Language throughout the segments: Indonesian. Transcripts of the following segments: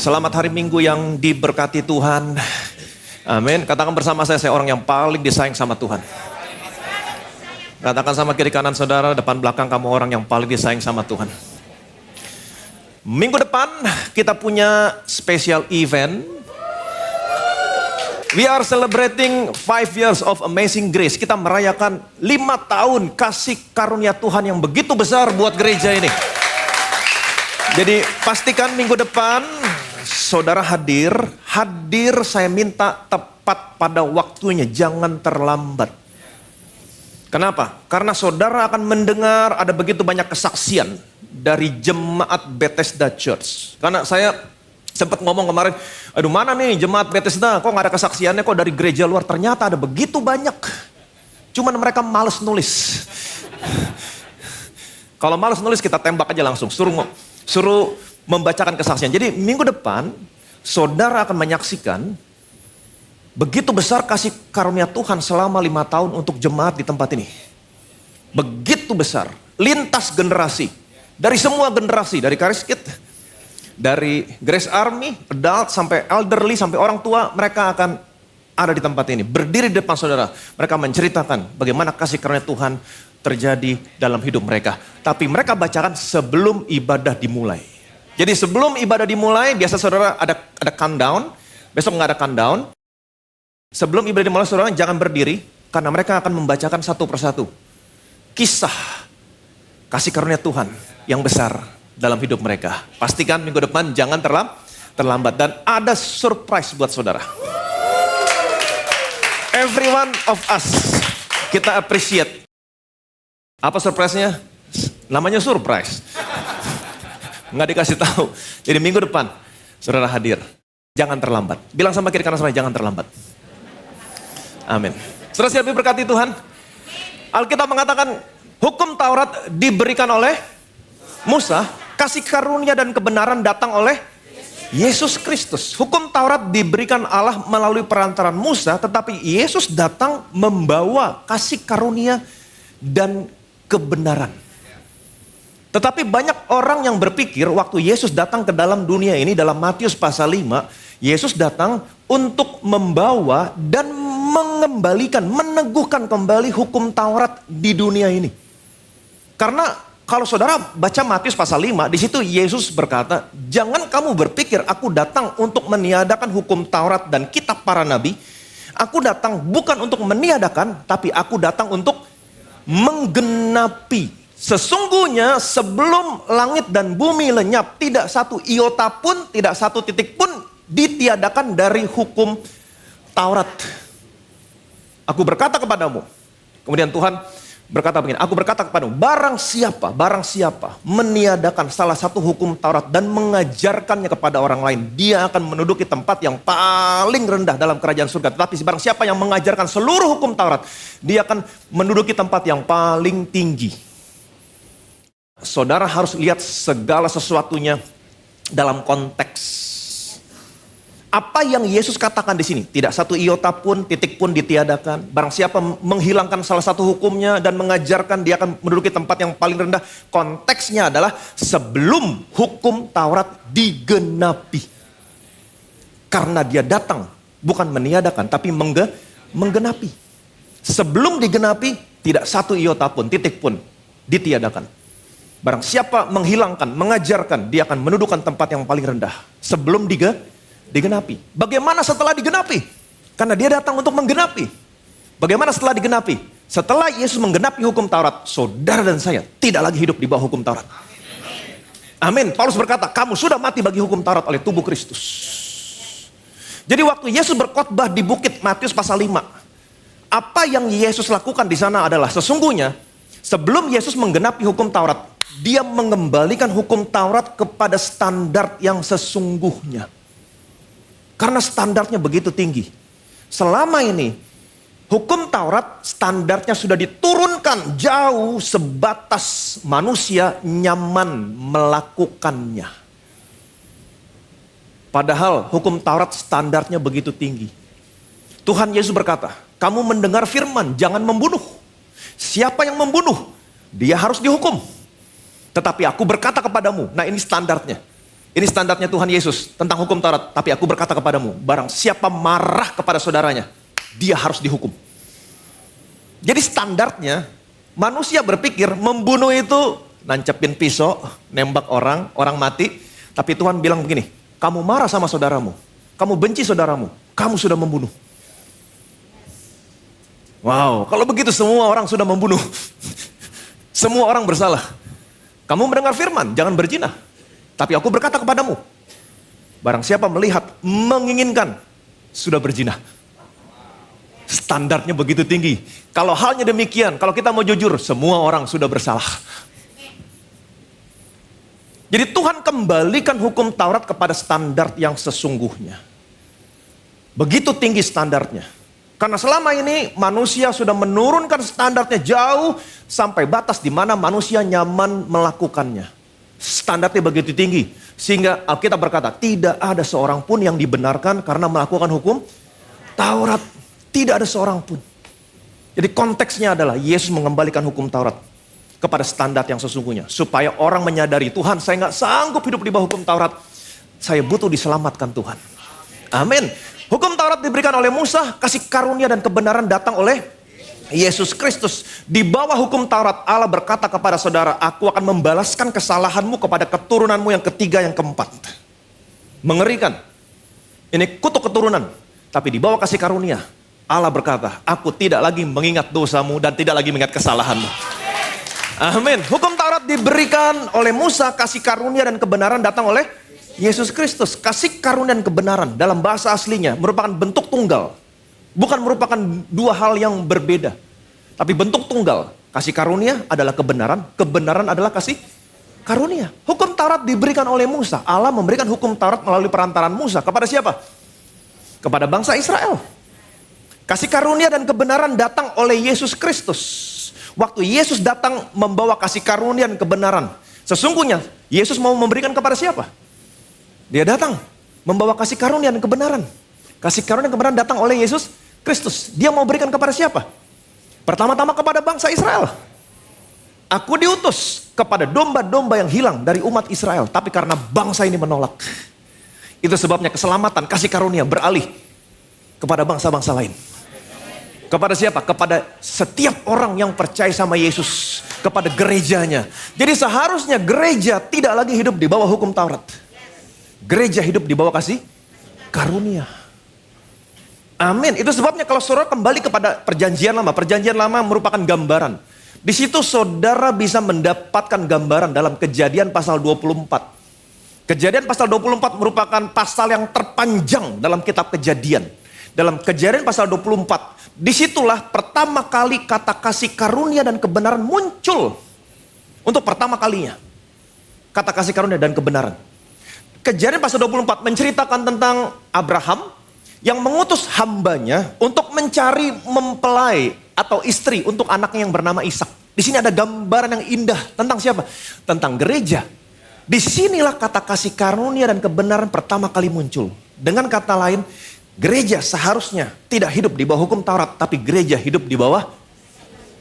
Selamat hari Minggu yang diberkati Tuhan. Amin. Katakan bersama saya orang yang paling disayang sama Tuhan. Katakan sama kiri kanan saudara, depan belakang kamu orang yang paling disayang sama Tuhan. Minggu depan kita punya special event. We are celebrating 5 years of amazing grace. Kita merayakan 5 tahun kasih karunia Tuhan yang begitu besar buat gereja ini. Jadi pastikan minggu depan saudara hadir saya minta tepat pada waktunya, jangan terlambat. Kenapa? Karena saudara akan mendengar ada begitu banyak kesaksian dari jemaat Bethesda Church. Karena saya sempat ngomong kemarin, aduh mana nih jemaat Bethesda, kok gak ada kesaksiannya, kok dari gereja luar, ternyata ada begitu banyak. Cuman mereka males nulis. Kalau males nulis kita tembak aja langsung, suruh membacakan kesaksian. Jadi minggu depan saudara akan menyaksikan begitu besar kasih karunia Tuhan selama 5 tahun untuk jemaat di tempat ini. Begitu besar, lintas generasi, dari semua generasi, dari Charis Kids, dari Grace Army, adult sampai elderly, sampai orang tua, mereka akan ada di tempat ini. Berdiri di depan saudara, mereka menceritakan bagaimana kasih karunia Tuhan terjadi dalam hidup mereka. Tapi mereka bacakan sebelum ibadah dimulai. Jadi sebelum ibadah dimulai, biasa saudara ada countdown. Besok nggak ada countdown. Sebelum ibadah dimulai, saudara jangan berdiri, karena mereka akan membacakan satu persatu kisah kasih karunia Tuhan yang besar dalam hidup mereka. Pastikan minggu depan jangan terlambat. Dan ada surprise buat saudara. Every one of us, kita appreciate. Apa surprise-nya? Namanya surprise. Nggak dikasih tahu. Jadi minggu depan, saudara hadir. Jangan terlambat. Bilang sama kiri kanan saudara, jangan terlambat. Amin. Saudara siap diberkati Tuhan? Alkitab mengatakan, hukum Taurat diberikan oleh Musa, kasih karunia dan kebenaran datang oleh Yesus Kristus. Hukum Taurat diberikan Allah melalui perantaran Musa, tetapi Yesus datang membawa kasih karunia dan kebenaran. Tetapi banyak orang yang berpikir waktu Yesus datang ke dalam dunia ini, dalam Matius pasal 5, Yesus datang untuk membawa dan mengembalikan, meneguhkan kembali hukum Taurat di dunia ini. Karena kalau saudara baca Matius pasal 5, di situ Yesus berkata, jangan kamu berpikir aku datang untuk meniadakan hukum Taurat dan kitab para nabi. Aku datang bukan untuk meniadakan, tapi aku datang untuk menggenapi. Sesungguhnya sebelum langit dan bumi lenyap, tidak satu iota pun, tidak satu titik pun ditiadakan dari hukum Taurat. Aku berkata kepadamu, kemudian Tuhan berkata begini, aku berkata kepadamu, barang siapa meniadakan salah satu hukum Taurat dan mengajarkannya kepada orang lain, dia akan menduduki tempat yang paling rendah dalam kerajaan surga. Tetapi barang siapa yang mengajarkan seluruh hukum Taurat, dia akan menduduki tempat yang paling tinggi. Saudara harus lihat segala sesuatunya dalam konteks. Apa yang Yesus katakan di sini? Tidak satu iota pun, titik pun ditiadakan. Barang siapa menghilangkan salah satu hukumnya dan mengajarkan, dia akan menduduki tempat yang paling rendah. Konteksnya adalah sebelum hukum Taurat digenapi. Karena dia datang bukan meniadakan, tapi menggenapi. Sebelum digenapi, tidak satu iota pun, titik pun ditiadakan. Barang siapa menghilangkan, mengajarkan, dia akan mendudukan tempat yang paling rendah. Sebelum digenapi. Bagaimana setelah digenapi? Karena dia datang untuk menggenapi. Bagaimana setelah digenapi? Setelah Yesus menggenapi hukum Taurat, saudara dan saya tidak lagi hidup di bawah hukum Taurat. Amin. Paulus berkata, kamu sudah mati bagi hukum Taurat oleh tubuh Kristus. Jadi waktu Yesus berkhotbah di bukit Matius pasal 5, apa yang Yesus lakukan di sana adalah sesungguhnya sebelum Yesus menggenapi hukum Taurat, dia mengembalikan hukum Taurat kepada standar yang sesungguhnya. Karena standarnya begitu tinggi. Selama ini, hukum Taurat standarnya sudah diturunkan jauh sebatas manusia nyaman melakukannya. Padahal hukum Taurat standarnya begitu tinggi. Tuhan Yesus berkata, kamu mendengar firman, jangan membunuh. Siapa yang membunuh, dia harus dihukum. Tetapi aku berkata kepadamu, nah ini standarnya. Ini standarnya Tuhan Yesus tentang hukum Taurat. Tapi aku berkata kepadamu, barang siapa marah kepada saudaranya, dia harus dihukum. Jadi standarnya, manusia berpikir membunuh itu nancepin pisau, nembak orang, orang mati. Tapi Tuhan bilang begini, kamu marah sama saudaramu, kamu benci saudaramu, kamu sudah membunuh. Wow, kalau begitu semua orang sudah membunuh. Semua orang bersalah. Kamu mendengar firman, jangan berzina. Tapi aku berkata kepadamu, barang siapa melihat, menginginkan, sudah berzina. Standarnya begitu tinggi. Kalau halnya demikian, kalau kita mau jujur, semua orang sudah bersalah. Jadi Tuhan kembalikan hukum Taurat kepada standar yang sesungguhnya. Begitu tinggi standarnya. Karena selama ini manusia sudah menurunkan standarnya jauh sampai batas di mana manusia nyaman melakukannya. Standarnya begitu tinggi sehingga Alkitab berkata tidak ada seorang pun yang dibenarkan karena melakukan hukum Taurat. Tidak ada seorang pun. Jadi konteksnya adalah Yesus mengembalikan hukum Taurat kepada standar yang sesungguhnya. Supaya orang menyadari, Tuhan saya gak sanggup hidup di bawah hukum Taurat. Saya butuh diselamatkan Tuhan. Amin. Hukum Taurat diberikan oleh Musa, kasih karunia dan kebenaran datang oleh Yesus Kristus. Di bawah hukum Taurat Allah berkata kepada saudara, aku akan membalaskan kesalahanmu kepada keturunanmu yang ketiga, yang keempat. Mengerikan. Ini kutuk keturunan. Tapi di bawah kasih karunia Allah berkata, aku tidak lagi mengingat dosamu dan tidak lagi mengingat kesalahanmu. Amin. Hukum Taurat diberikan oleh Musa, kasih karunia dan kebenaran datang oleh Yesus Kristus. Kasih karunia dan kebenaran dalam bahasa aslinya merupakan bentuk tunggal. Bukan merupakan dua hal yang berbeda. Tapi bentuk tunggal. Kasih karunia adalah kebenaran. Kebenaran adalah kasih karunia. Hukum Taurat diberikan oleh Musa. Allah memberikan hukum Taurat melalui perantaraan Musa. Kepada siapa? Kepada bangsa Israel. Kasih karunia dan kebenaran datang oleh Yesus Kristus. Waktu Yesus datang membawa kasih karunia dan kebenaran. Sesungguhnya Yesus mau memberikan kepada siapa? Dia datang membawa kasih karunia dan kebenaran. Kasih karunia dan kebenaran datang oleh Yesus Kristus. Dia mau berikan kepada siapa? Pertama-tama kepada bangsa Israel. Aku diutus kepada domba-domba yang hilang dari umat Israel. Tapi karena bangsa ini menolak. Itu sebabnya keselamatan, kasih karunia beralih kepada bangsa-bangsa lain. Kepada siapa? Kepada setiap orang yang percaya sama Yesus. Kepada gerejanya. Jadi seharusnya gereja tidak lagi hidup di bawah hukum Taurat. Gereja hidup di bawah kasih karunia. Amin. Itu sebabnya kalau saudara kembali kepada perjanjian lama. Perjanjian lama merupakan gambaran. Di situ saudara bisa mendapatkan gambaran dalam Kejadian pasal 24. Kejadian pasal 24 merupakan pasal yang terpanjang dalam kitab Kejadian. Dalam Kejadian pasal 24. Disitulah pertama kali kata kasih karunia dan kebenaran muncul. Untuk pertama kalinya. Kata kasih karunia dan kebenaran. Kejadian pasal 24 menceritakan tentang Abraham yang mengutus hambanya untuk mencari mempelai atau istri untuk anaknya yang bernama Ishak. Di sini ada gambaran yang indah tentang siapa? Tentang gereja. Disinilah kata kasih karunia dan kebenaran pertama kali muncul. Dengan kata lain, gereja seharusnya tidak hidup di bawah hukum Taurat, tapi gereja hidup di bawah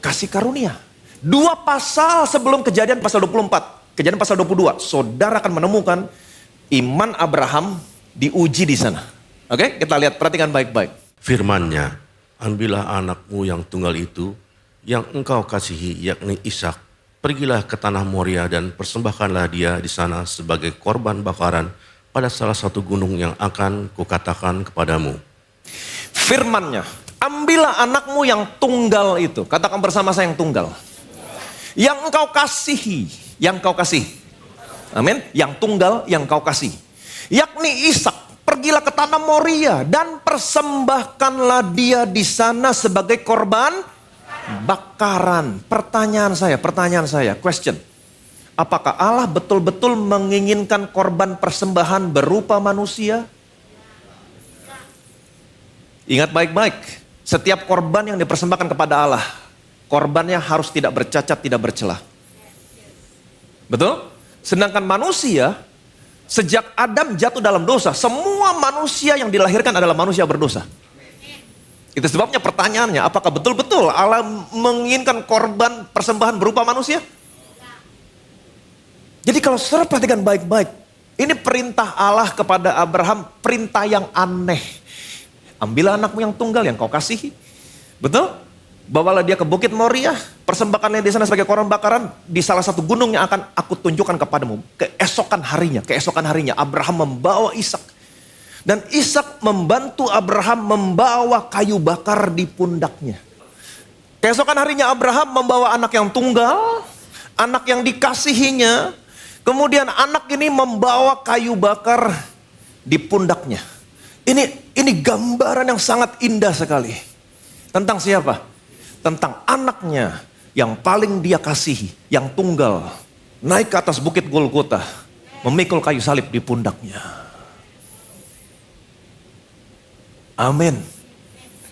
kasih karunia. 2 pasal sebelum Kejadian pasal 24, Kejadian pasal 22, saudara akan menemukan iman Abraham diuji di sana. Oke, kita lihat, perhatikan baik-baik. Firman-Nya, ambillah anakmu yang tunggal itu, yang engkau kasihi, yakni Ishak. Pergilah ke tanah Moria dan persembahkanlah dia di sana sebagai korban bakaran pada salah satu gunung yang akan kukatakan kepadamu. Firman-Nya, ambillah anakmu yang tunggal itu. Katakan bersama saya, yang tunggal. Yang engkau kasihi, yang kau kasih. Amin. Yang tunggal, yang kau kasih. Yakni Ishak. Pergilah ke tanah Moria dan persembahkanlah dia di sana sebagai korban bakaran. Pertanyaan saya, question. Apakah Allah betul-betul menginginkan korban persembahan berupa manusia? Ingat baik-baik, setiap korban yang dipersembahkan kepada Allah, korbannya harus tidak bercacat, tidak bercelah. Betul? Sedangkan manusia, sejak Adam jatuh dalam dosa, semua manusia yang dilahirkan adalah manusia berdosa. Itu sebabnya pertanyaannya, apakah betul-betul Allah menginginkan korban persembahan berupa manusia? Jadi kalau saudara perhatikan baik-baik, Ini perintah Allah kepada Abraham, perintah yang aneh. Ambillah anakmu yang tunggal yang kau kasihi. Betul? Bawalah dia ke Bukit Moria, persembahkannya di sana sebagai korban bakaran di salah satu gunung yang akan aku tunjukkan kepadamu. Keesokan harinya Abraham membawa Ishak. Dan Ishak membantu Abraham membawa kayu bakar di pundaknya. Keesokan harinya Abraham membawa anak yang tunggal, anak yang dikasihinya. Kemudian anak ini membawa kayu bakar di pundaknya. Ini gambaran yang sangat indah sekali. Tentang siapa? Tentang anaknya yang paling dia kasihi, yang tunggal. Naik ke atas bukit Golgota, memikul kayu salib di pundaknya. Amin.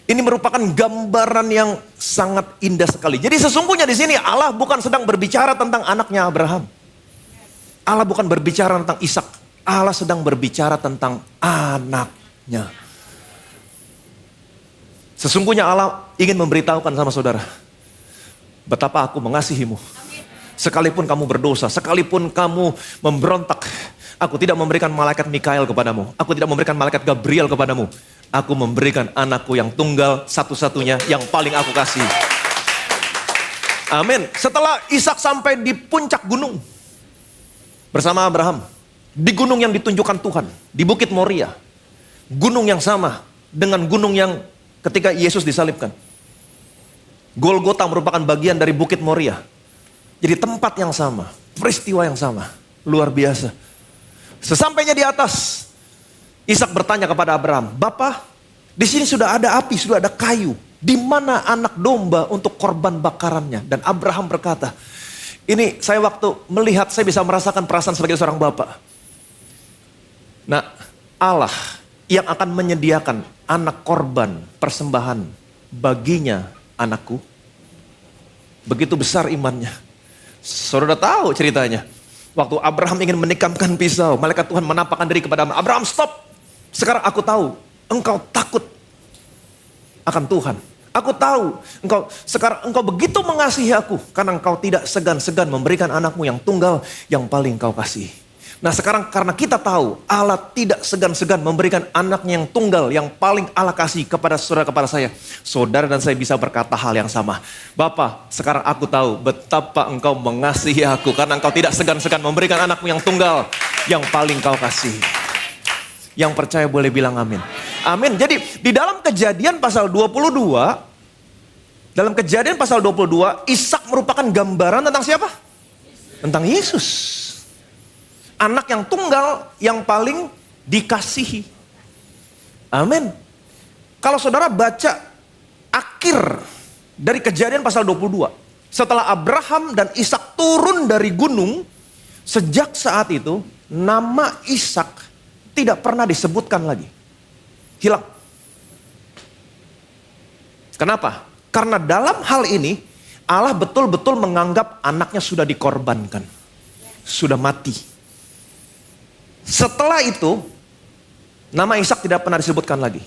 Ini merupakan gambaran yang sangat indah sekali. Jadi sesungguhnya di sini Allah bukan sedang berbicara tentang anaknya Abraham. Allah bukan berbicara tentang Ishak. Allah sedang berbicara tentang anaknya. Sesungguhnya Allah ingin memberitahukan sama saudara, betapa aku mengasihimu. Sekalipun kamu berdosa, sekalipun kamu memberontak, aku tidak memberikan malaikat Mikael kepadamu. Aku tidak memberikan malaikat Gabriel kepadamu. Aku memberikan anakku yang tunggal, satu-satunya yang paling aku kasih. Amin. Setelah Ishak sampai di puncak gunung bersama Abraham, di gunung yang ditunjukkan Tuhan, di Bukit Moria, gunung yang sama dengan gunung yang ketika Yesus disalibkan. Golgota merupakan bagian dari Bukit Moria. Jadi tempat yang sama, peristiwa yang sama, luar biasa. Sesampainya di atas, Ishak bertanya kepada Abraham, "Bapa, di sini sudah ada api, sudah ada kayu. Di mana anak domba untuk korban bakarannya?" Dan Abraham berkata, ini saya waktu melihat, saya bisa merasakan perasaan sebagai seorang bapak. Nah, Allah yang akan menyediakan anak korban persembahan baginya anakku. Begitu besar imannya. Saudara tahu ceritanya. Waktu Abraham ingin menikamkan pisau, malaikat Tuhan menampakkan diri kepada Abraham. Abraham, stop. Sekarang aku tahu engkau takut akan Tuhan. Aku tahu sekarang engkau begitu mengasihi aku karena engkau tidak segan-segan memberikan anakmu yang tunggal yang paling kau kasih. Nah sekarang karena kita tahu Allah tidak segan-segan memberikan anaknya yang tunggal yang paling Allah kasih kepada saudara, kepada saya. Saudara dan saya bisa berkata hal yang sama. Bapa, sekarang aku tahu betapa engkau mengasihi aku karena engkau tidak segan-segan memberikan anakmu yang tunggal yang paling kau kasih. Yang percaya boleh bilang amin. Amin. Jadi di dalam Kejadian pasal 22, dalam Kejadian pasal 22, Ishak merupakan gambaran tentang siapa? Tentang Yesus. Anak yang tunggal yang paling dikasihi. Amin. Kalau saudara baca akhir dari Kejadian pasal 22, setelah Abraham dan Ishak turun dari gunung, sejak saat itu nama Ishak tidak pernah disebutkan lagi. Hilang. Kenapa? Karena dalam hal ini Allah betul-betul menganggap anaknya sudah dikorbankan. Sudah mati. Setelah itu nama Ishak tidak pernah disebutkan lagi.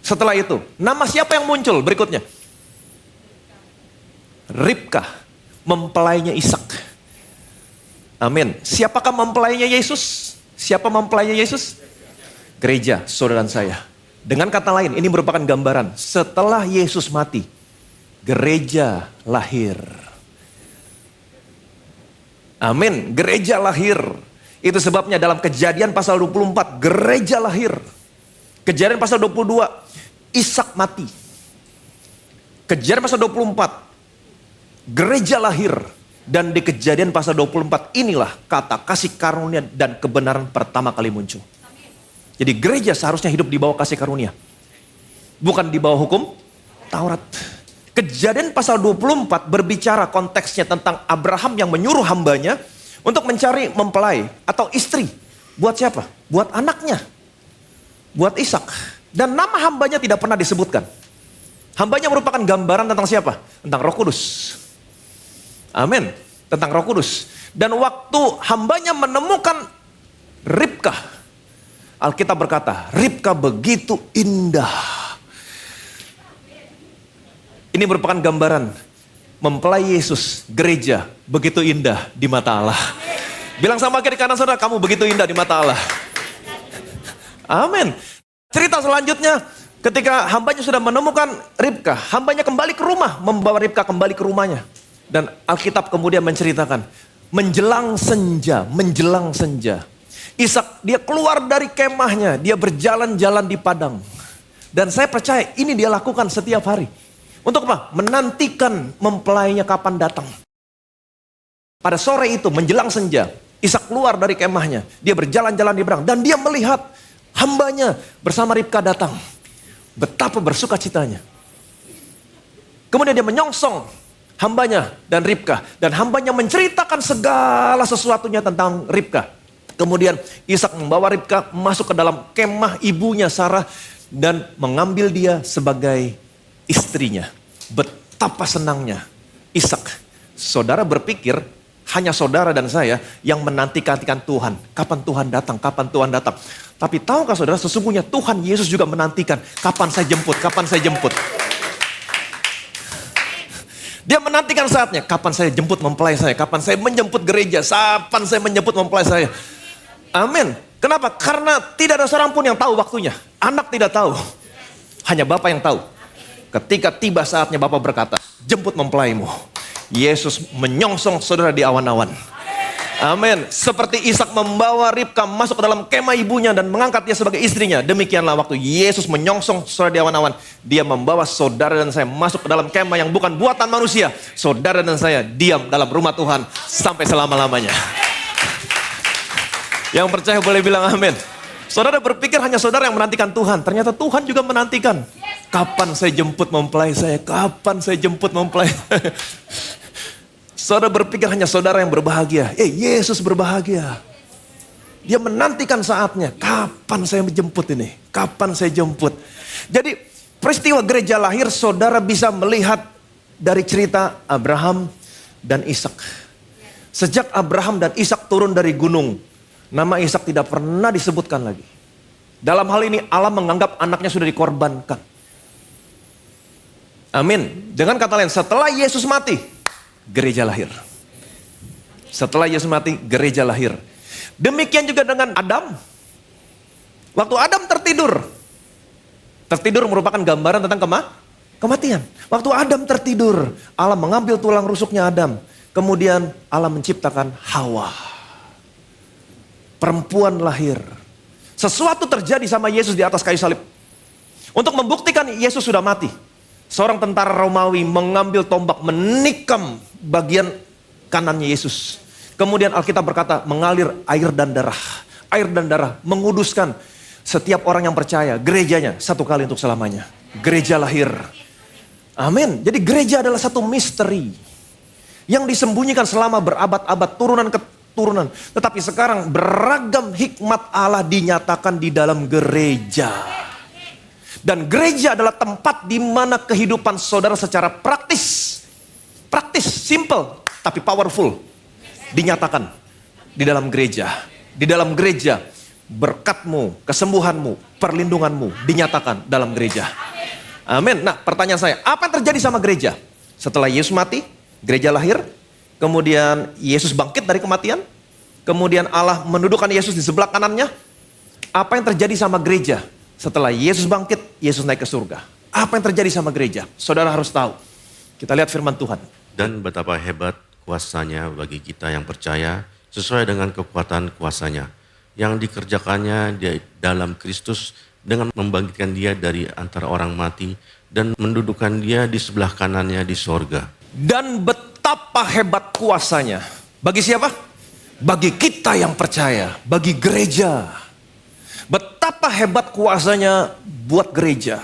Setelah itu nama siapa yang muncul berikutnya? Ribka, mempelainya Ishak. Amin. Siapakah mempelainya Yesus? Siapa mempelainya Yesus? Gereja, saudara dan saya. Dengan kata lain, ini merupakan gambaran. Setelah Yesus mati, gereja lahir. Amin, gereja lahir. Itu sebabnya dalam Kejadian pasal 24, gereja lahir. Kejadian pasal 22, Ishak mati. Kejadian pasal 24, gereja lahir. Dan di Kejadian pasal 24 inilah kata kasih karunia dan kebenaran pertama kali muncul. Jadi gereja seharusnya hidup di bawah kasih karunia. Bukan di bawah hukum Taurat. Kejadian pasal 24 berbicara konteksnya tentang Abraham yang menyuruh hambanya untuk mencari mempelai atau istri. Buat siapa? Buat anaknya. Buat Ishak. Dan nama hambanya tidak pernah disebutkan. Hambanya merupakan gambaran tentang siapa? Tentang Roh Kudus. Amin. Tentang Roh Kudus. Dan waktu hambanya menemukan Ribka, Alkitab berkata, Ribka begitu indah. Ini merupakan gambaran mempelai Yesus, gereja begitu indah di mata Allah. Bilang sama kiri kanan saudara, kamu begitu indah di mata Allah. Amin. Cerita selanjutnya, ketika hambanya sudah menemukan Ribka, hambanya kembali ke rumah, membawa Ribka kembali ke rumahnya. Dan Alkitab kemudian menceritakan, menjelang senja, Ishak dia keluar dari kemahnya, dia berjalan-jalan di padang. Dan saya percaya ini dia lakukan setiap hari. Untuk apa? Menantikan mempelainya kapan datang. Pada sore itu menjelang senja, Ishak keluar dari kemahnya, dia berjalan-jalan di padang. Dan dia melihat hambanya bersama Ribka datang. Betapa bersukacitanya. Kemudian dia menyongsong hambanya dan Ribka. Dan hambanya menceritakan segala sesuatunya tentang Ribka. Kemudian Ishak membawa Ribka masuk ke dalam kemah ibunya Sarah. Dan mengambil dia sebagai istrinya. Betapa senangnya Ishak. Saudara berpikir hanya saudara dan saya yang menantikan Tuhan. Kapan Tuhan datang, kapan Tuhan datang. Tapi tahukah saudara, sesungguhnya Tuhan Yesus juga menantikan. Kapan saya jemput, kapan saya jemput. Dia menantikan saatnya. Kapan saya jemput mempelai saya, kapan saya menjemput gereja, kapan saya menjemput mempelai saya. Amin. Kenapa? Karena tidak ada seorang pun yang tahu waktunya. Anak tidak tahu. Hanya Bapa yang tahu. Ketika tiba saatnya Bapa berkata, jemput mempelaimu. Yesus menyongsong saudara di awan-awan. Amin. Seperti Ishak membawa Ribka masuk ke dalam kemah ibunya dan mengangkat dia sebagai istrinya. Demikianlah waktu Yesus menyongsong saudara di awan-awan. Dia membawa saudara dan saya masuk ke dalam kemah yang bukan buatan manusia. Saudara dan saya diam dalam rumah Tuhan sampai selama-lamanya. Yang percaya boleh bilang amin. Saudara berpikir hanya saudara yang menantikan Tuhan. Ternyata Tuhan juga menantikan. Kapan saya jemput mempelai saya? Kapan saya jemput mempelai saya? Saudara berpikir hanya saudara yang berbahagia. Yesus berbahagia. Dia menantikan saatnya. Kapan saya menjemput ini? Kapan saya jemput? Jadi peristiwa gereja lahir saudara bisa melihat dari cerita Abraham dan Ishak. Sejak Abraham dan Ishak turun dari gunung, nama Ishak tidak pernah disebutkan lagi. Dalam hal ini Allah menganggap anaknya sudah dikorbankan. Amin. Dengan kata lain, setelah Yesus mati, gereja lahir. Setelah Yesus mati, gereja lahir. Demikian juga dengan Adam. Waktu Adam tertidur. Tertidur merupakan gambaran tentang kematian. Waktu Adam tertidur, Allah mengambil tulang rusuknya Adam. Kemudian Allah menciptakan Hawa. Perempuan lahir. Sesuatu terjadi sama Yesus di atas kayu salib. Untuk membuktikan Yesus sudah mati. Seorang tentara Romawi mengambil tombak menikam bagian kanannya Yesus. Kemudian Alkitab berkata mengalir air dan darah. Air dan darah menguduskan setiap orang yang percaya. Gerejanya satu kali untuk selamanya. Gereja lahir. Amin. Jadi gereja adalah satu misteri. Yang disembunyikan selama berabad-abad turunan ke turunan. Tetapi sekarang beragam hikmat Allah dinyatakan di dalam gereja. Dan gereja adalah tempat di mana kehidupan saudara secara praktis, simple, tapi powerful, dinyatakan di dalam gereja. Di dalam gereja, berkatmu, kesembuhanmu, perlindunganmu dinyatakan dalam gereja. Amin. Nah, pertanyaan saya, apa yang terjadi sama gereja? Setelah Yesus mati, gereja lahir, kemudian Yesus bangkit dari kematian, kemudian Allah mendudukan Yesus di sebelah kanannya. Apa yang terjadi sama gereja? Setelah Yesus bangkit, Yesus naik ke surga. Apa yang terjadi sama gereja? Saudara harus tahu. Kita lihat firman Tuhan. Dan betapa hebat kuasanya bagi kita yang percaya sesuai dengan kekuatan kuasanya. Yang dikerjakannya di dalam Kristus dengan membangkitkan dia dari antara orang mati dan mendudukan dia di sebelah kanannya di sorga. Dan betapa hebat kuasanya. Bagi siapa? Bagi kita yang percaya. Bagi gereja. Betapa hebat kuasanya buat gereja.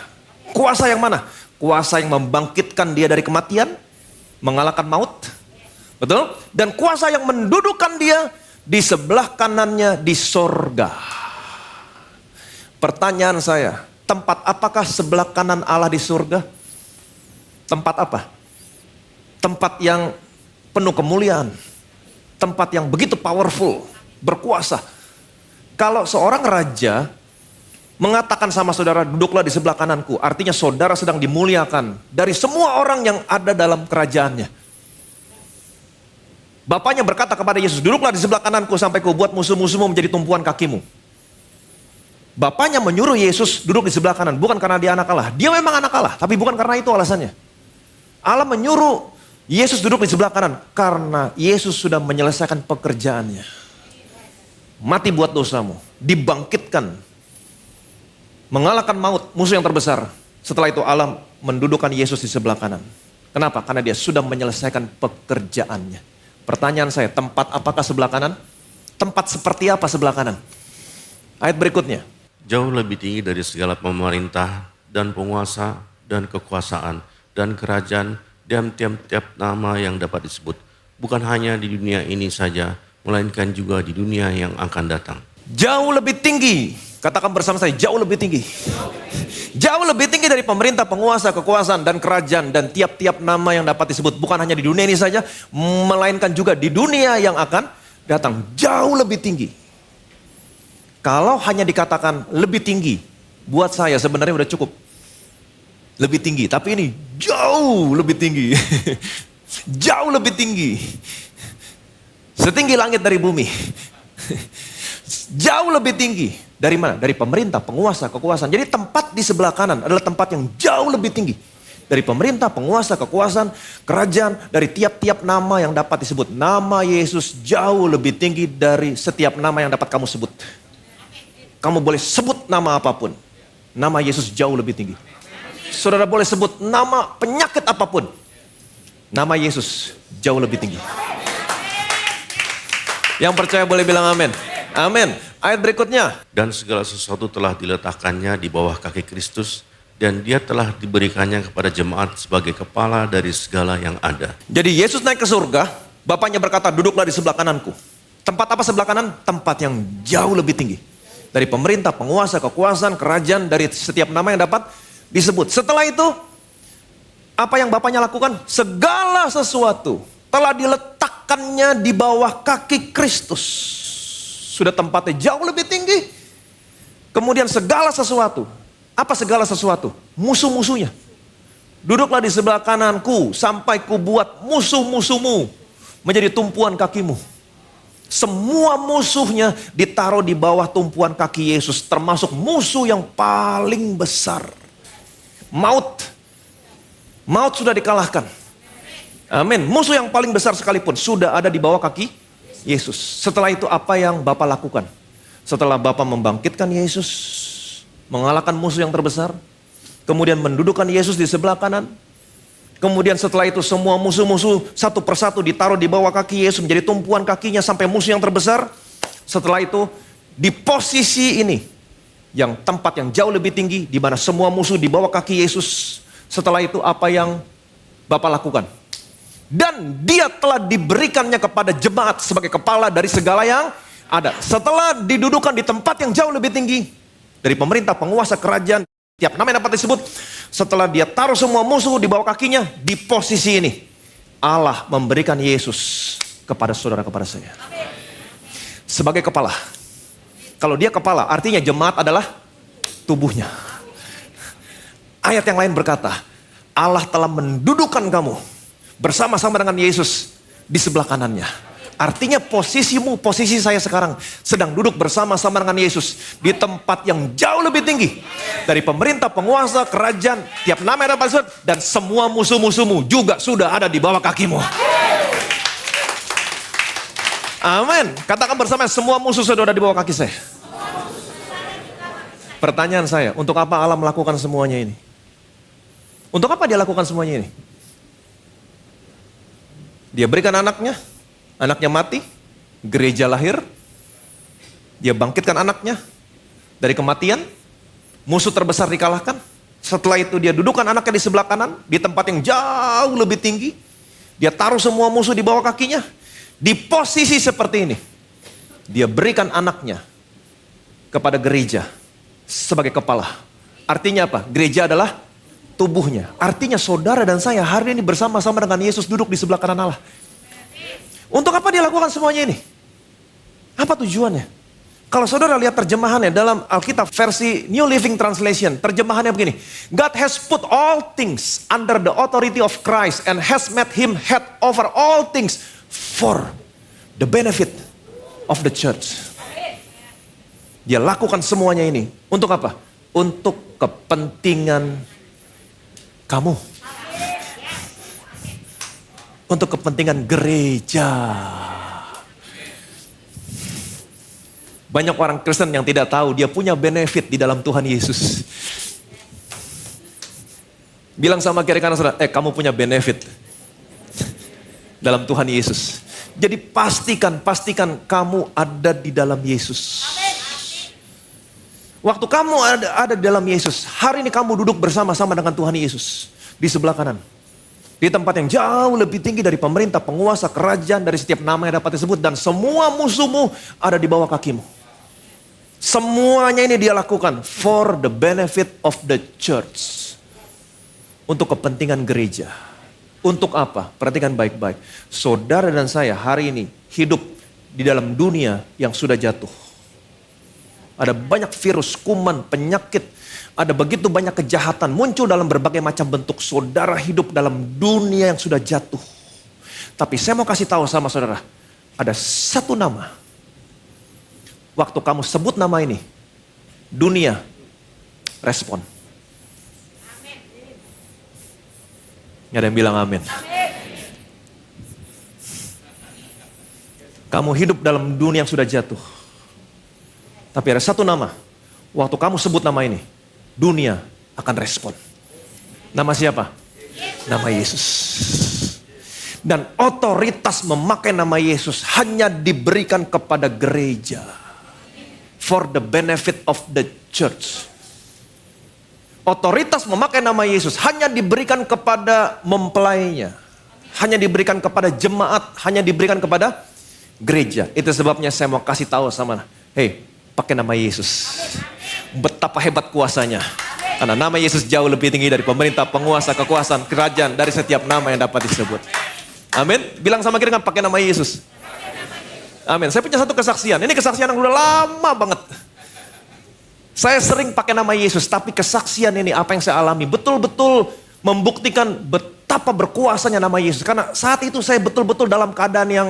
Kuasa yang mana? Kuasa yang membangkitkan dia dari kematian, mengalahkan maut. Betul? Dan kuasa yang mendudukkan dia di sebelah kanannya di sorga. Pertanyaan saya, tempat apakah sebelah kanan Allah di surga? Tempat apa? Tempat yang penuh kemuliaan. Tempat yang begitu powerful, berkuasa. Kalau seorang raja mengatakan sama saudara, duduklah di sebelah kananku, artinya saudara sedang dimuliakan dari semua orang yang ada dalam kerajaannya. Bapaknya berkata kepada Yesus, duduklah di sebelah kananku sampai ku buat musuh-musuhmu menjadi tumpuan kakimu. Bapaknya menyuruh Yesus duduk di sebelah kanan, bukan karena dia anak Allah. Dia memang anak Allah, tapi bukan karena itu alasannya. Allah menyuruh Yesus duduk di sebelah kanan karena Yesus sudah menyelesaikan pekerjaannya. Mati buat dosamu, dibangkitkan, mengalahkan maut, musuh yang terbesar. Setelah itu Allah mendudukan Yesus di sebelah kanan. Kenapa? Karena dia sudah menyelesaikan pekerjaannya. Pertanyaan saya, tempat apakah sebelah kanan? Tempat seperti apa sebelah kanan? Ayat berikutnya. Jauh lebih tinggi dari segala pemerintah dan penguasa dan kekuasaan dan kerajaan dan tiap-tiap nama yang dapat disebut. Bukan hanya di dunia ini saja, melainkan juga di dunia yang akan datang. Jauh lebih tinggi. Katakan bersama saya, jauh lebih tinggi. Jauh lebih tinggi dari pemerintah, penguasa, kekuasaan, dan kerajaan, dan tiap-tiap nama yang dapat disebut. Bukan hanya di dunia ini saja, melainkan juga di dunia yang akan datang. Jauh lebih tinggi. Kalau hanya dikatakan lebih tinggi, buat saya sebenarnya udah cukup. Lebih tinggi, tapi ini jauh lebih tinggi. Jauh lebih tinggi. Setinggi langit dari bumi. Jauh lebih tinggi. Dari mana? Dari pemerintah, penguasa, kekuasaan. Jadi tempat di sebelah kanan adalah tempat yang jauh lebih tinggi. Dari pemerintah, penguasa, kekuasaan, kerajaan, dari tiap-tiap nama yang dapat disebut. Nama Yesus jauh lebih tinggi dari setiap nama yang dapat kamu sebut. Kamu boleh sebut nama apapun. Nama Yesus jauh lebih tinggi. Saudara boleh sebut nama penyakit apapun. Nama Yesus jauh lebih tinggi. Yang percaya boleh bilang amin. Amin. Ayat berikutnya. Dan segala sesuatu telah diletakkannya di bawah kaki Kristus, dan dia telah diberikannya kepada jemaat sebagai kepala dari segala yang ada. Jadi Yesus naik ke surga, Bapaknya berkata, duduklah di sebelah kananku. Tempat apa sebelah kanan? Tempat yang jauh lebih tinggi. Dari pemerintah, penguasa, kekuasaan, kerajaan, dari setiap nama yang dapat disebut. Setelah itu, apa yang Bapaknya lakukan? Segala sesuatu telah diletakkannya di bawah kaki Kristus. Sudah tempatnya jauh lebih tinggi. Kemudian segala sesuatu. Apa segala sesuatu? Musuh-musuhnya. Duduklah di sebelah kananku sampai ku buat musuh-musuhmu menjadi tumpuan kakimu. Semua musuhnya ditaruh di bawah tumpuan kaki Yesus. Termasuk musuh yang paling besar. Maut. Maut sudah dikalahkan. Amin. Musuh yang paling besar sekalipun sudah ada di bawah kaki Yesus. Setelah itu apa yang Bapa lakukan? Setelah Bapa membangkitkan Yesus, mengalahkan musuh yang terbesar, kemudian mendudukkan Yesus di sebelah kanan, kemudian setelah itu semua musuh-musuh satu persatu ditaruh di bawah kaki Yesus menjadi tumpuan kakinya sampai musuh yang terbesar. Setelah itu di posisi ini, yang tempat yang jauh lebih tinggi, di mana semua musuh di bawah kaki Yesus. Setelah itu apa yang Bapa lakukan? Dan dia telah diberikannya kepada jemaat sebagai kepala dari segala yang ada. Setelah didudukan di tempat yang jauh lebih tinggi. Dari pemerintah, penguasa, kerajaan. Tiap nama yang dapat disebut. Setelah dia taruh semua musuh di bawah kakinya. Di posisi ini. Allah memberikan Yesus kepada saudara, kepada saya. Sebagai kepala. Kalau dia kepala artinya jemaat adalah tubuhnya. Ayat yang lain berkata. Allah telah mendudukan kamu bersama-sama dengan Yesus di sebelah kanannya. Artinya posisimu, posisi saya sekarang sedang duduk bersama-sama dengan Yesus di tempat yang jauh lebih tinggi. Dari pemerintah, penguasa, kerajaan, tiap nama yang dapat disebut, dan semua musuh-musuhmu juga sudah ada di bawah kakimu. Amin. Katakan bersama, semua musuh sudah ada di bawah kaki saya. Pertanyaan saya, untuk apa Allah melakukan semuanya ini? Untuk apa dia lakukan semuanya ini? Dia berikan anaknya mati, gereja lahir, dia bangkitkan anaknya dari kematian, musuh terbesar dikalahkan. Setelah itu dia dudukkan anaknya di sebelah kanan, di tempat yang jauh lebih tinggi. Dia taruh semua musuh di bawah kakinya. Di posisi seperti ini, dia berikan anaknya kepada gereja sebagai kepala. Artinya apa? Gereja adalah tubuhnya. Artinya saudara dan saya hari ini bersama-sama dengan Yesus duduk di sebelah kanan Allah. Untuk apa dia lakukan semuanya ini? Apa tujuannya? Kalau saudara lihat terjemahannya dalam Alkitab versi New Living Translation, terjemahannya begini. God has put all things under the authority of Christ and has made him head over all things for the benefit of the church. Dia lakukan semuanya ini. Untuk apa? Untuk kepentingan kamu. Untuk kepentingan gereja. Banyak orang Kristen yang tidak tahu dia punya benefit di dalam Tuhan Yesus. Bilang sama kiri kanan saudara, kamu punya benefit dalam Tuhan Yesus. Jadi pastikan kamu ada di dalam Yesus. Waktu kamu ada di dalam Yesus, hari ini kamu duduk bersama-sama dengan Tuhan Yesus di sebelah kanan. Di tempat yang jauh lebih tinggi dari pemerintah, penguasa, kerajaan, dari setiap nama yang dapat disebut. Dan semua musuhmu ada di bawah kakimu. Semuanya ini dia lakukan for the benefit of the church. Untuk kepentingan gereja. Untuk apa? Perhatikan baik-baik. Saudara dan saya hari ini hidup di dalam dunia yang sudah jatuh. Ada banyak virus, kuman, penyakit. Ada begitu banyak kejahatan muncul dalam berbagai macam bentuk. Saudara hidup dalam dunia yang sudah jatuh. Tapi saya mau kasih tahu sama saudara. Ada satu nama. Waktu kamu sebut nama ini. Dunia respon. Nggak ada yang bilang amin. Kamu hidup dalam dunia yang sudah jatuh. Tapi ada satu nama. Waktu kamu sebut nama ini. Dunia akan respon. Nama siapa? Nama Yesus. Dan otoritas memakai nama Yesus hanya diberikan kepada gereja. For the benefit of the church. Otoritas memakai nama Yesus hanya diberikan kepada mempelainya. Hanya diberikan kepada jemaat. Hanya diberikan kepada gereja. Itu sebabnya saya mau kasih tahu sama. Pakai nama Yesus. Betapa hebat kuasanya. Karena nama Yesus jauh lebih tinggi dari pemerintah, penguasa, kekuasaan, kerajaan. Dari setiap nama yang dapat disebut. Amin. Bilang sama kiri kan pakai nama Yesus. Amin. Saya punya satu kesaksian. Ini kesaksian yang udah lama banget. Saya sering pakai nama Yesus. Tapi kesaksian ini apa yang saya alami. Betul-betul membuktikan betapa berkuasanya nama Yesus. Karena saat itu saya betul-betul dalam keadaan yang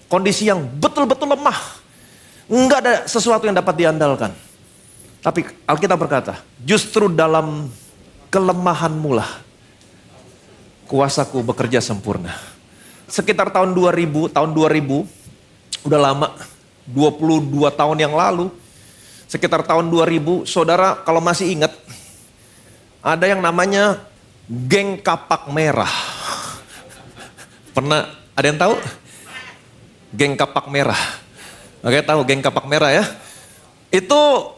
kondisi yang betul-betul lemah. Enggak ada sesuatu yang dapat diandalkan. Tapi Alkitab berkata, justru dalam kelemahanmu lah kuasaku bekerja sempurna. Sekitar tahun 2000, udah lama, 22 tahun yang lalu, sekitar tahun 2000, saudara kalau masih ingat, ada yang namanya geng kapak merah. Pernah ada yang tahu? Geng kapak merah. Oke, tahu geng kapak merah ya? Itu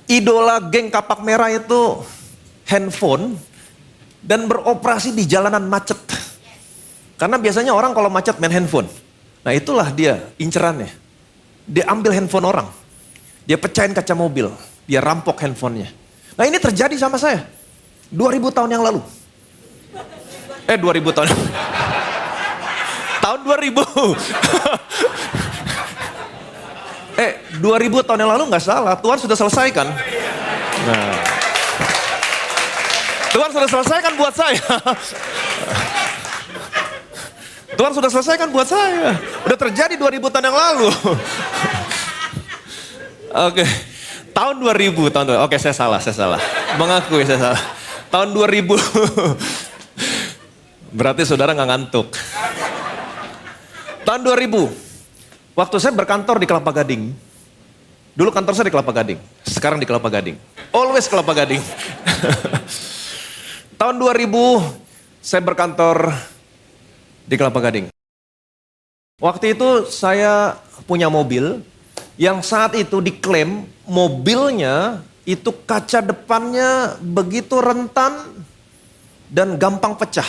idola geng kapak merah itu handphone dan beroperasi di jalanan macet. Karena biasanya orang kalau macet main handphone. Nah itulah dia incerannya. Dia ambil handphone orang. Dia pecahin kaca mobil. Dia rampok handphonenya. Nah ini terjadi sama saya. 2000 tahun yang lalu. 2000 tahun. Tahun 2000. 2000 tahun yang lalu nggak salah, Tuhan sudah selesaikan. Nah, Tuhan sudah selesaikan buat saya. Tuhan sudah selesaikan buat saya. Udah terjadi 2000 tahun yang lalu. Oke, tahun 2000. Oke, saya salah. Mengakui saya salah. Tahun 2000. Berarti saudara nggak ngantuk. Tahun 2000. Waktu saya berkantor di Kelapa Gading. Dulu kantor saya di Kelapa Gading. Sekarang di Kelapa Gading. Always Kelapa Gading. Tahun 2000 saya berkantor di Kelapa Gading. Waktu itu saya punya mobil yang saat itu diklaim mobilnya itu kaca depannya begitu rentan dan gampang pecah.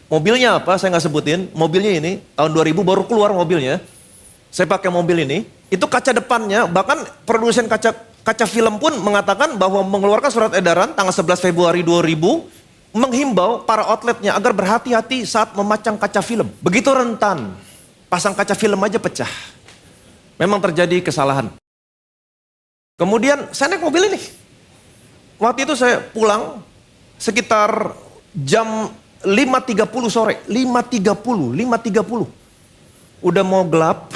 Mobilnya apa? Saya nggak sebutin. Mobilnya ini tahun 2000 baru keluar mobilnya. Saya pakai mobil ini, itu kaca depannya, bahkan produsen kaca film pun mengatakan bahwa mengeluarkan surat edaran tanggal 11 Februari 2000, menghimbau para outletnya agar berhati-hati saat memacang kaca film. Begitu rentan, pasang kaca film aja pecah. Memang terjadi kesalahan. Kemudian saya naik mobil ini. Waktu itu saya pulang sekitar jam 5.30 sore, 5.30. Udah mau gelap,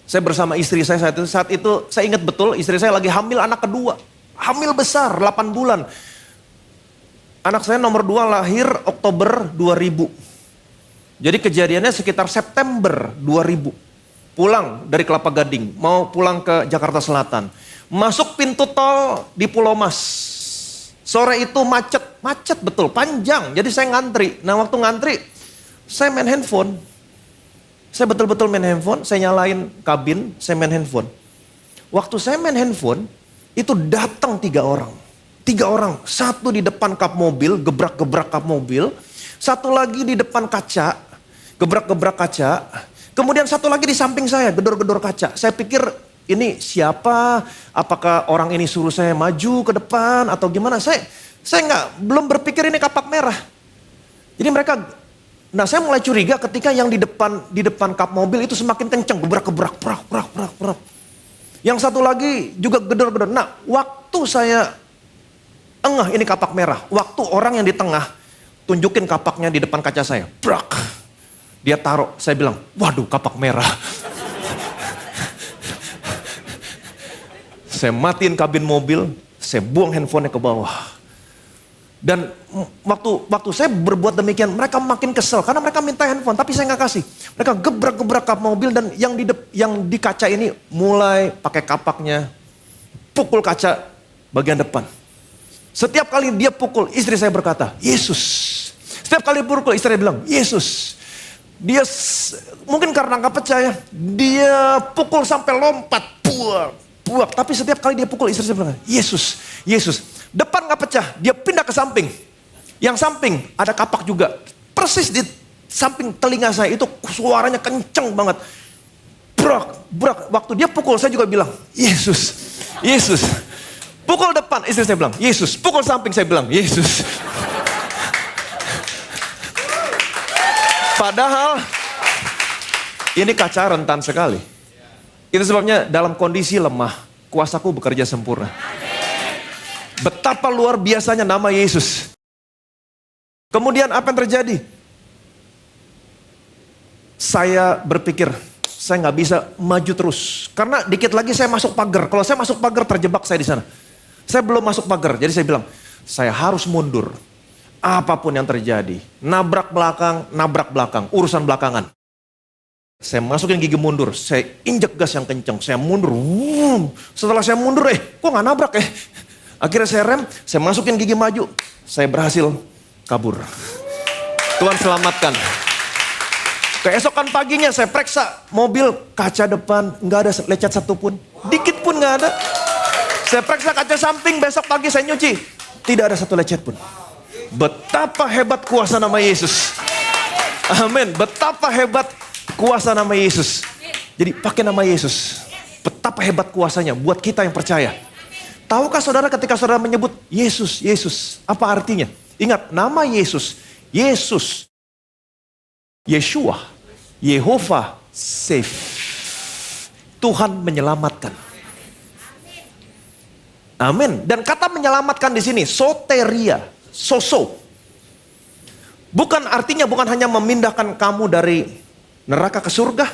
saya bersama istri saya saat itu saya ingat betul istri saya lagi hamil anak kedua. Hamil besar, 8 bulan. Anak saya nomor 2 lahir Oktober 2000. Jadi kejadiannya sekitar September 2000. Pulang dari Kelapa Gading, mau pulang ke Jakarta Selatan. Masuk pintu tol di Pulau Mas. Sore itu macet betul, panjang. Jadi saya ngantri. Nah waktu ngantri, saya main handphone. Saya betul-betul main handphone, saya nyalain kabin, saya main handphone. Waktu saya main handphone, itu datang 3 orang. 3 orang, satu di depan kap mobil, gebrak-gebrak kap mobil. Satu lagi di depan kaca, gebrak-gebrak kaca. Kemudian satu lagi di samping saya, gedor-gedor kaca. Saya pikir ini siapa? Apakah orang ini suruh saya maju ke depan atau gimana? Saya belum berpikir ini kapak merah. Jadi mereka, nah saya mulai curiga ketika yang di depan kap mobil itu semakin kencang, gebrak-gebrak, prak. Yang satu lagi juga gedor-gedor. Nah waktu saya ini kapak merah. Waktu orang yang di tengah tunjukin kapaknya di depan kaca saya, brak. Dia taruh, saya bilang, waduh kapak merah. Saya matiin kabin mobil, saya buang handphonenya ke bawah. Dan waktu saya berbuat demikian, mereka makin kesel karena mereka minta handphone, tapi saya nggak kasih. Mereka gebrak-gebrak kap mobil dan yang di kaca ini mulai pakai kapaknya, pukul kaca bagian depan. Setiap kali dia pukul, istri saya berkata, Yesus. Setiap kali pukul, istri saya bilang, Yesus. Dia mungkin karena nggak percaya, dia pukul sampai lompat, buak. Tapi setiap kali dia pukul, istri saya bilang, Yesus, Yesus. Depan nggak pecah, dia pindah ke samping. Yang samping ada kapak juga, persis di samping telinga saya itu suaranya kenceng banget. Brak. Waktu dia pukul, saya juga bilang, Yesus, Yesus. Pukul depan, istri saya bilang, Yesus. Pukul samping, saya bilang, Yesus. Padahal ini kaca rentan sekali. Itu sebabnya dalam kondisi lemah, kuasaku bekerja sempurna. Betapa luar biasanya nama Yesus. Kemudian apa yang terjadi? Saya berpikir, saya nggak bisa maju terus. Karena dikit lagi saya masuk pagar. Kalau saya masuk pagar, terjebak saya di sana. Saya belum masuk pagar, jadi saya bilang, saya harus mundur. Apapun yang terjadi, nabrak belakang, urusan belakangan. Saya masukin gigi mundur, saya injek gas yang kencang, saya mundur. Setelah saya mundur, kok nggak nabrak ya? Akhirnya saya rem, saya masukin gigi maju, saya berhasil kabur. Tuhan selamatkan. Keesokan paginya saya periksa mobil, kaca depan nggak ada lecet satupun, dikit pun nggak ada. Saya periksa kaca samping, besok pagi saya nyuci, tidak ada satu lecet pun. Betapa hebat kuasa nama Yesus. Amin. Betapa hebat kuasa nama Yesus. Jadi pakai nama Yesus. Betapa hebat kuasanya buat kita yang percaya. Tahukah saudara ketika saudara menyebut Yesus, Yesus, apa artinya? Ingat nama Yesus, Yesus, Yeshua, Yehova, save. Tuhan menyelamatkan. Amin. Dan kata menyelamatkan di sini soteria. Bukan artinya bukan hanya memindahkan kamu dari neraka ke surga,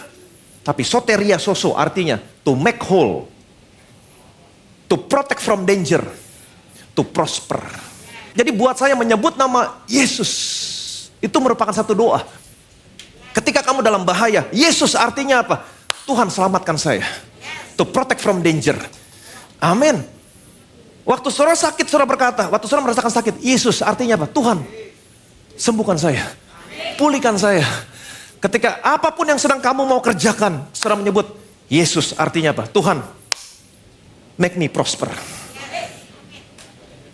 tapi soteria artinya to make whole, to protect from danger, to prosper. Jadi buat saya menyebut nama Yesus itu merupakan satu doa. Ketika kamu dalam bahaya, Yesus artinya apa? Tuhan selamatkan saya. To protect from danger. Amin. Waktu saudara sakit, saudara berkata, waktu saudara merasakan sakit, Yesus artinya apa? Tuhan, sembuhkan saya, pulihkan saya. Ketika apapun yang sedang kamu mau kerjakan, saudara menyebut, Yesus artinya apa? Tuhan, make me prosper.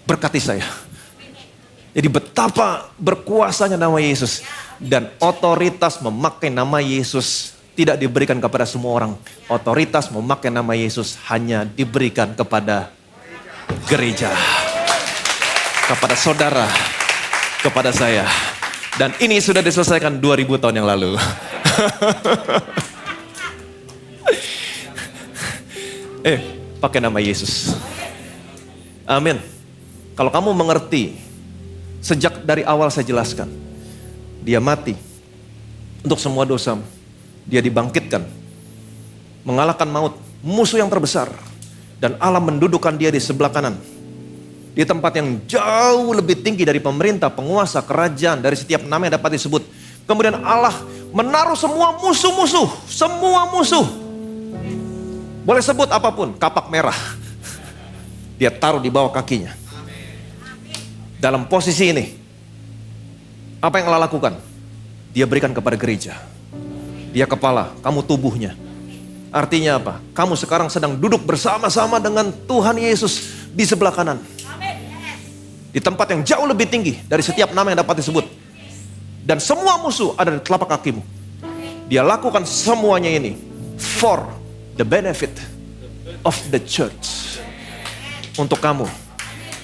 Berkati saya. Jadi betapa berkuasanya nama Yesus. Dan otoritas memakai nama Yesus tidak diberikan kepada semua orang. Otoritas memakai nama Yesus hanya diberikan kepada gereja, kepada saudara, kepada saya. Dan ini sudah diselesaikan 2000 tahun yang lalu. Pakai nama Yesus. Amin. Kalau kamu mengerti, sejak dari awal saya jelaskan, Dia mati untuk semua dosamu. Dia dibangkitkan, mengalahkan maut, musuh yang terbesar. Dan Allah mendudukkan dia di sebelah kanan. Di tempat yang jauh lebih tinggi dari pemerintah, penguasa, kerajaan, dari setiap nama yang dapat disebut. Kemudian Allah menaruh semua musuh-musuh, semua musuh. Boleh sebut apapun, kapak merah. Dia taruh di bawah kakinya. Dalam posisi ini, apa yang Allah lakukan? Dia berikan kepada gereja. Dia kepala, kamu tubuhnya. Artinya apa? Kamu sekarang sedang duduk bersama-sama dengan Tuhan Yesus di sebelah kanan. Di tempat yang jauh lebih tinggi dari setiap nama yang dapat disebut. Dan semua musuh ada di telapak kakimu. Dia lakukan semuanya ini for the benefit of the church. Untuk kamu.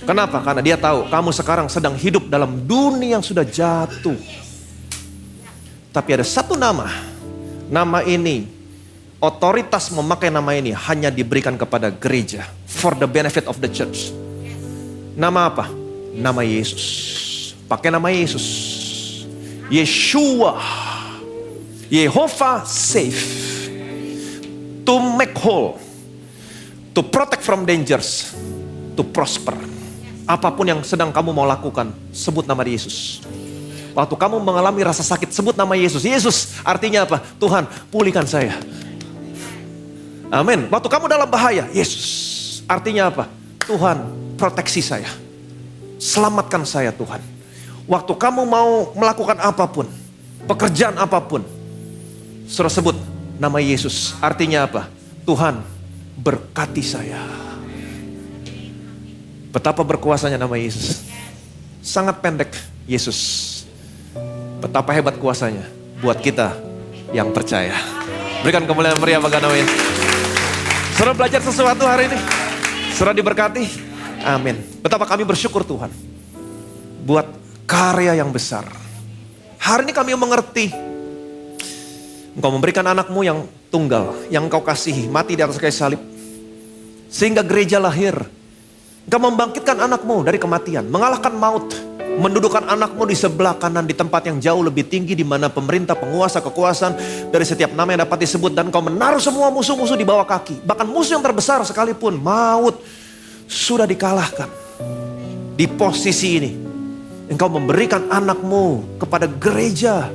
Kenapa? Karena dia tahu kamu sekarang sedang hidup dalam dunia yang sudah jatuh. Tapi ada satu nama. Nama ini, otoritas memakai nama ini hanya diberikan kepada gereja. For the benefit of the church. Nama apa? Nama Yesus. Pakai nama Yesus. Yeshua. Yehovah save. To make whole. To protect from dangers. To prosper. Apapun yang sedang kamu mau lakukan, sebut nama Yesus. Waktu kamu mengalami rasa sakit, sebut nama Yesus. Yesus artinya apa? Tuhan, pulihkan saya. Amin. Waktu kamu dalam bahaya, Yesus artinya apa? Tuhan, proteksi saya. Selamatkan saya Tuhan. Waktu kamu mau melakukan apapun, pekerjaan apapun, suruh sebut nama Yesus. Artinya apa? Tuhan, berkati saya. Betapa berkuasanya nama Yesus. Sangat pendek Yesus. Betapa hebat kuasanya buat kita yang percaya. Berikan kemuliaan meriah bagi namanya. Saudara belajar sesuatu hari ini? Saudara diberkati? Amin. Betapa kami bersyukur Tuhan buat karya yang besar. Hari ini kami mengerti Engkau memberikan anakmu yang tunggal, yang Engkau kasihi, mati di atas kayu salib. Sehingga gereja lahir. Engkau membangkitkan anakmu dari kematian, mengalahkan maut, mendudukkan anakmu di sebelah kanan di tempat yang jauh lebih tinggi di mana pemerintah, penguasa, kekuasaan dari setiap nama yang dapat disebut, dan Engkau menaruh semua musuh-musuh di bawah kaki. Bahkan musuh yang terbesar sekalipun, maut, sudah dikalahkan. Di posisi ini, Engkau memberikan anakmu kepada gereja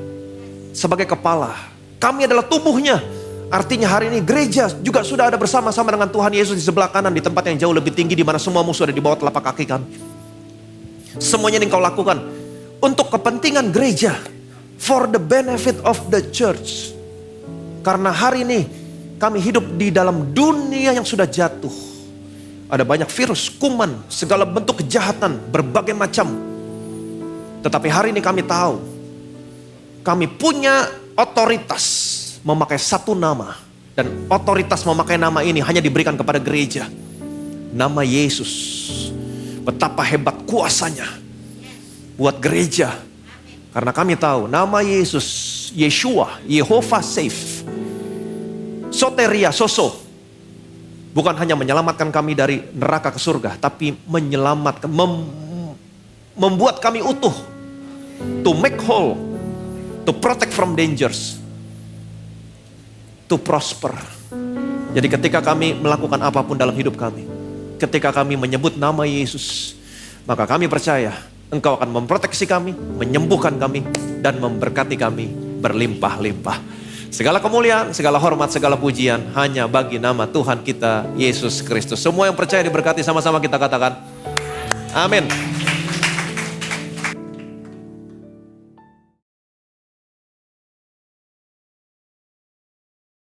sebagai kepala. Kami adalah tubuhnya. Artinya hari ini gereja juga sudah ada bersama-sama dengan Tuhan Yesus di sebelah kanan di tempat yang jauh lebih tinggi di mana semua musuh ada di bawah telapak kaki kami. Semuanya yang Engkau lakukan untuk kepentingan gereja, for the benefit of the church. Karena hari ini kami hidup di dalam dunia yang sudah jatuh. Ada banyak virus, kuman, segala bentuk kejahatan, berbagai macam. Tetapi hari ini kami tahu, kami punya otoritas memakai satu nama. Dan otoritas memakai nama ini hanya diberikan kepada gereja. Nama Yesus. Betapa hebat kuasanya buat gereja. Karena kami tahu nama Yesus, Yeshua, Yehovah save. Soteria, soso. Bukan hanya menyelamatkan kami dari neraka ke surga, tapi menyelamatkan, membuat kami utuh. To make whole. To protect from dangers. To prosper. Jadi ketika kami melakukan apapun dalam hidup kami, ketika kami menyebut nama Yesus, maka kami percaya Engkau akan memproteksi kami, menyembuhkan kami, dan memberkati kami berlimpah-limpah. Segala kemuliaan, segala hormat, segala pujian hanya bagi nama Tuhan kita Yesus Kristus. Semua yang percaya diberkati, sama-sama kita katakan amin.